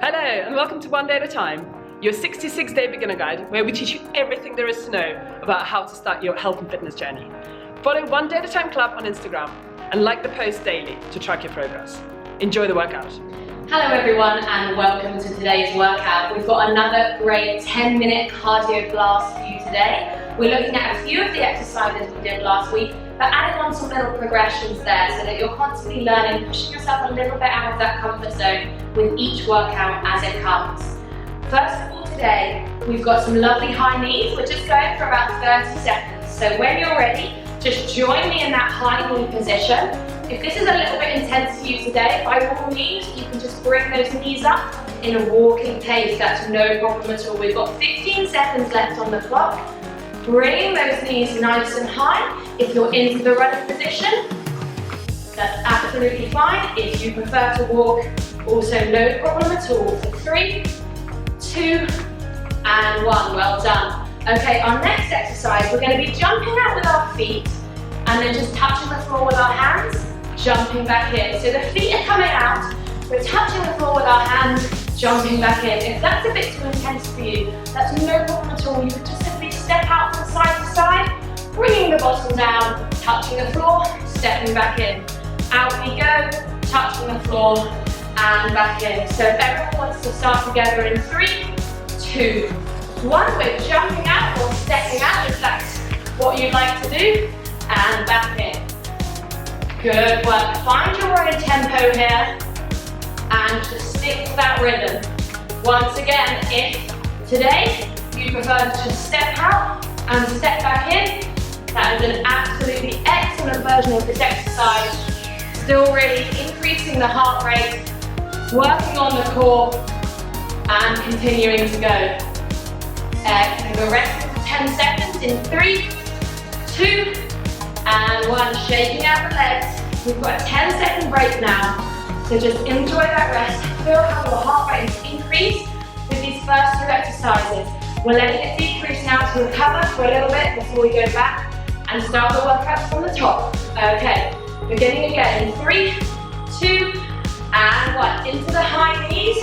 Hello and welcome to One Day at a Time, your 66-day beginner guide where we teach you everything there is to know about how to start your health and fitness journey. Follow One Day at a Time Club on Instagram and like the post daily to track your progress. Enjoy the workout. Hello everyone and welcome to today's workout. We've got another great 10-minute cardio blast for you today. We're looking at a few of the exercises we did last week, but adding on some little progressions there so that you're constantly learning, pushing yourself a little bit out of that comfort zone with each workout as it comes. First of all today, we've got some lovely high knees. We're just going for about 30 seconds. So when you're ready, just join me in that high knee position. If this is a little bit intense for you today, by all means, you can just bring those knees up in a walking pace. That's no problem at all. We've got 15 seconds left on the clock. Bring those knees nice and high. If you're into the running position, that's absolutely fine. If you prefer to walk, also no problem at all. So 3, 2, and 1. Well done. Okay, our next exercise, we're going to be jumping out with our feet and then just touching the floor with our hands, jumping back in. So the feet are coming out, we're touching the floor with our hands, jumping back in. If that's a bit too intense for you, that's no problem at all. You can just simply step out from side to side, bringing the bottom down, touching the floor, stepping back in. Out we go, touching the floor, and back in. So if everyone wants to start together in 3, 2, 1, we're jumping out or stepping out if that's what you'd like to do, and back in. Good work. Find your own tempo here, and just stick to that rhythm. Once again, if today you prefer to just step out and step back in, that is an absolutely excellent version of this exercise. Still really increasing the heart rate, working on the core, and continuing to go. Excellent. We're resting for 10 seconds in 3, 2, and 1. Shaking out the legs. We've got a 10-second break now, so just enjoy that rest. Feel how your heart rate is increased with these first 2 exercises. We're letting it decrease now to recover for a little bit before we go back and start the workout from the top. Okay, beginning again in 3, 2, and 1. Into the high knees,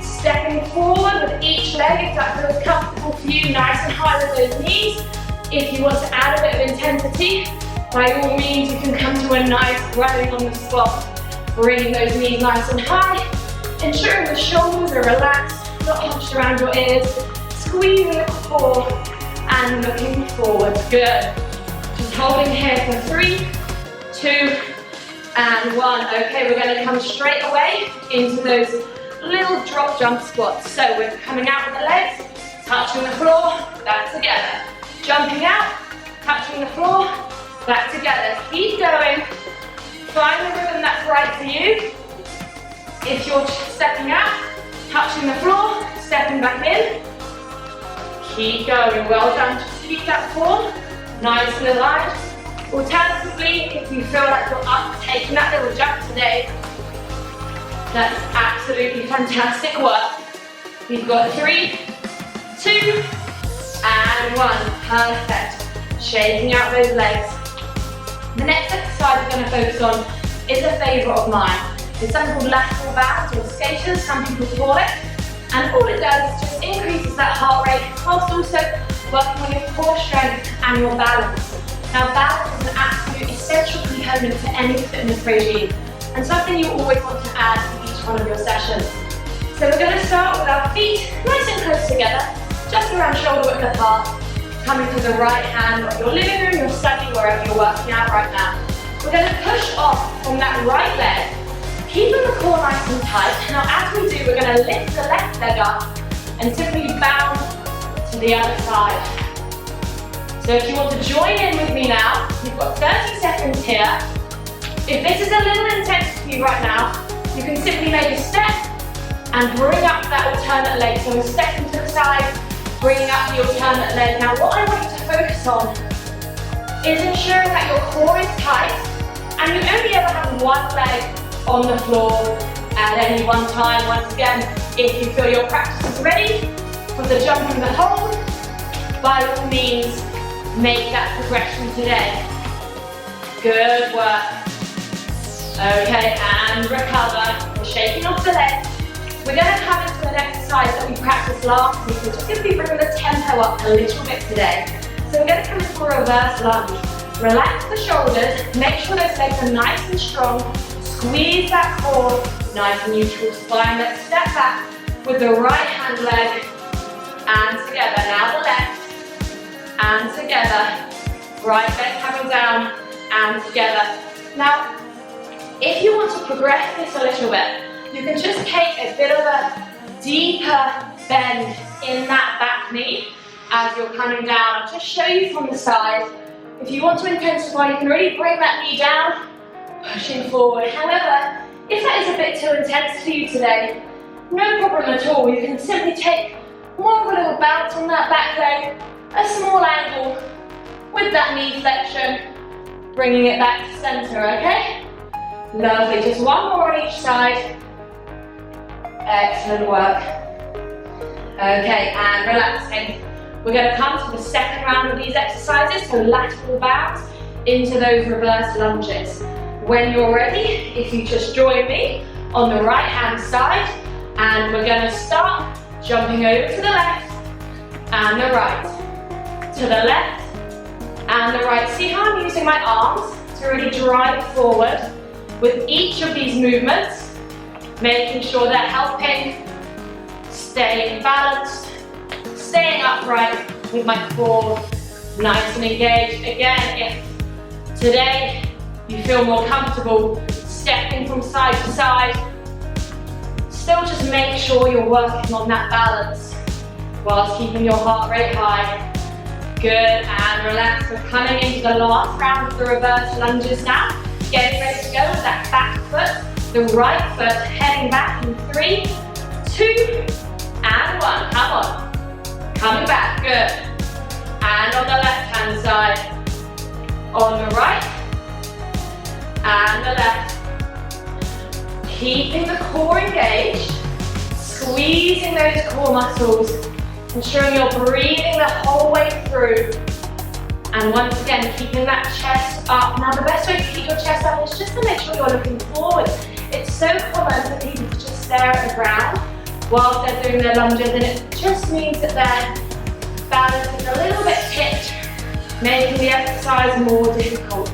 stepping forward with each leg if that feels comfortable for you, nice and high with those knees. If you want to add a bit of intensity, by all means you can come to a nice running on the spot, bringing those knees nice and high, ensuring the shoulders are relaxed, not hunched around your ears, squeezing the core and looking forward. Good. Just holding here for 3, 2, and 1. Okay, we're going to come straight away into those little drop jump squats. So we're coming out with the legs, touching the floor, back together. Jumping out, touching the floor, back together. Keep going. Find the rhythm that's right for you. If you're stepping out, touching the floor, stepping back in. Keep going. Well done. Just keep that form nice and alive. Alternatively, if you feel like you're up taking that little jump today, that's absolutely fantastic work. We've got 3, 2, and 1. Perfect. Shaking out those legs. The next exercise we're going to focus on is a favourite of mine. It's something called lateral bands or skaters, some people call it. And all it does is just increases that heart rate whilst also working on your core strength and your balance. Now balance is an absolute essential component to any fitness regime and something you always want to add to each one of your sessions. So we're going to start with our feet nice and close together, just around shoulder width apart, coming to the right hand of your living room, your study, wherever you're working out right now. We're going to push off from that right leg, keeping the core nice and tight. Now as we do, we're going to lift the left leg up and simply bound to the other side. So if you want to join in with me now, you've got 30 seconds here. If this is a little intense for you right now, you can simply make a step and bring up that alternate leg. So a step to the side, bringing up the alternate leg. Now what I want you to focus on is ensuring that your core is tight and you only ever have one leg on the floor at any one time. Once again, if you feel your practice is ready for the jump and the hold, by all means, make that progression today. Good work. Okay, and recover. We're shaking off the legs. We're going to come into an exercise that we practiced last week. We're just going to be bringing the tempo up a little bit today. So we're going to come into a reverse lunge. Relax the shoulders, make sure those legs are nice and strong. Squeeze that core, nice and neutral spine. Let's step back with the right hand leg and together. Now the left and together. Right leg coming down and together. Now, if you want to progress this a little bit, you can just take a bit of a deeper bend in that back knee as you're coming down. I'll just show you from the side. If you want to intensify, you can really bring that knee down, pushing forward. However, if that is a bit too intense for you today, no problem at all. You can simply take more of a little bounce on that back leg, a small angle with that knee flexion, bringing it back to center, okay? Lovely, just one more on each side. Excellent work. Okay, and relaxing. We're going to come to the second round of these exercises, so lateral bounds into those reverse lunges. When you're ready, if you just join me on the right hand side, and we're going to start jumping over to the left and the right. To the left and the right. See how I'm using my arms to really drive forward with each of these movements, making sure they're helping, staying balanced, staying upright with my core nice and engaged. Again, if today you feel more comfortable stepping from side to side, still just make sure you're working on that balance whilst keeping your heart rate high. Good, and relax. We're coming into the last round of the reverse lunges now. Getting ready to go with that back foot, the right foot heading back in 3, 2, and 1. Come on. Coming back, good. And on the left hand side, on the right, and the left. Keeping the core engaged, squeezing those core muscles, ensuring you're breathing the whole way through. And once again, keeping that chest up. Now the best way to keep your chest up is just to make sure you're looking forward. It's so common for people to just stare at the ground whilst they're doing their lunges, and it just means that their balance is a little bit tipped, making the exercise more difficult.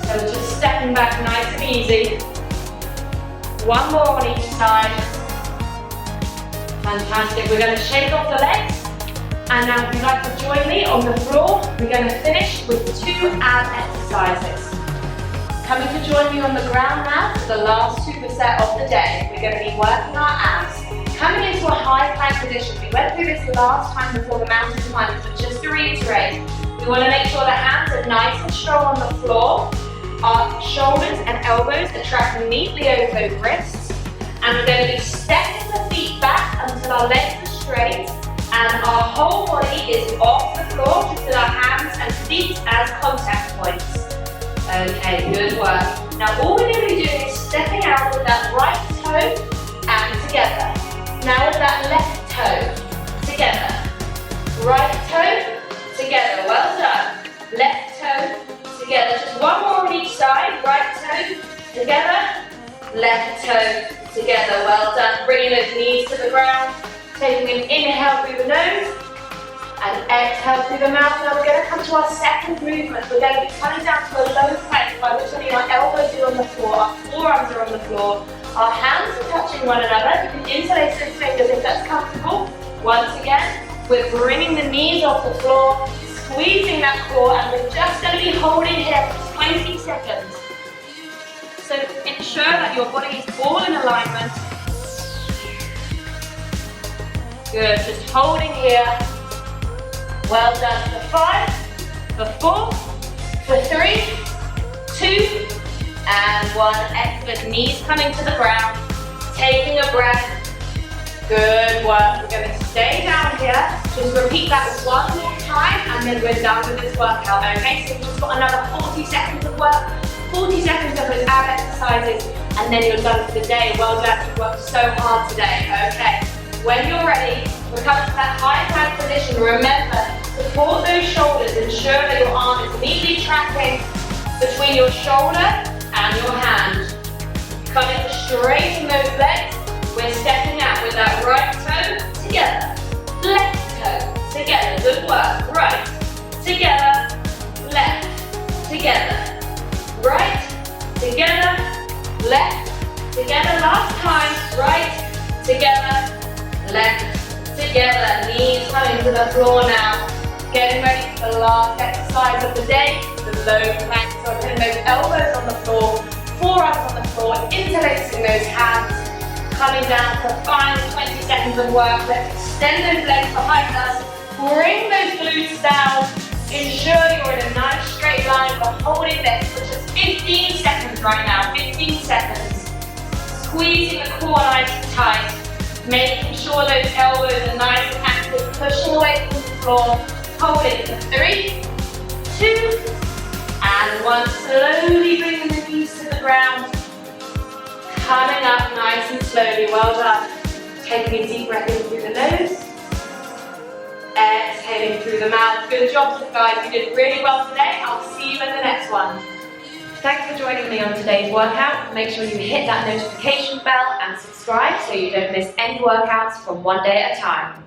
So just stepping back nice and easy. One more on each side. Fantastic. We're going to shake off the legs. And now if you'd like to join me on the floor, we're going to finish with 2 ab exercises. Coming to join me on the ground now for the last superset of the day. We're going to be working our abs. Coming into a high plank position. We went through this last time before the mountain climbers, but just to reiterate, we want to make sure the hands are nice and strong on the floor. Our shoulders and elbows are tracking neatly over those wrists. And we're going to be stepping the feet back until our legs are straight and our whole body is off the floor, just with our hands and feet as contact points. Okay, good work. Now all we're going to be doing is stepping out with that right toe and together. Now with that left toe, together. Right toe, together. Well done. Left toe, together. Just one more on each side. Right toe, together. Left toe, together. Well done. Bringing those knees to the ground. Taking an inhale through the nose and exhale through the mouth. Now we're going to come to our second movement. We're going to be coming down to a low plank, by which I mean our elbows are on the floor, our forearms are on the floor, our hands are touching one another. You can interlace those fingers if that's comfortable. Once again, we're bringing the knees off the floor, squeezing that core, and we're just going to be holding here for 20 seconds. So ensure that your body is all in alignment. Good, just holding here. Well done. For 5, for 4, for 3, 2, and 1. Excellent. Knees coming to the ground. Taking a breath. Good work. We're going to stay down here. Just repeat that one more time and then we're done with this workout, okay? So we've just got another 40 seconds of work, 40 seconds of those ab exercises, and then you're done for the day. Well done. You've worked so hard today, okay? When you're ready, we're coming to that high plank position. Remember, support those shoulders. Ensure that your arm is neatly tracking between your shoulder and your hand. Coming to straighten those legs, we're stepping out. left, together, last time, right, together, left, together, knees coming to the floor now. Getting ready for the last exercise of the day, the low plank. So putting those elbows on the floor, forearms on the floor, interlacing those hands, coming down for the final 20 seconds of work. Let's extend those legs behind us, bring those glutes down, ensure you're in a nice straight line, but holding this for just 15 seconds right now, 15 seconds. Squeezing the core nice and tight, making sure those elbows are nice and active, pushing away from the floor. Hold it for 3, 2, and 1. Slowly bringing the knees to the ground. Coming up nice and slowly. Well done. Taking a deep breath in through the nose. Exhaling through the mouth. Good job, guys. You did really well today. I'll see you in the next one. Thanks for joining me on today's workout. Make sure you hit that notification bell and subscribe so you don't miss any workouts from One Day at a Time.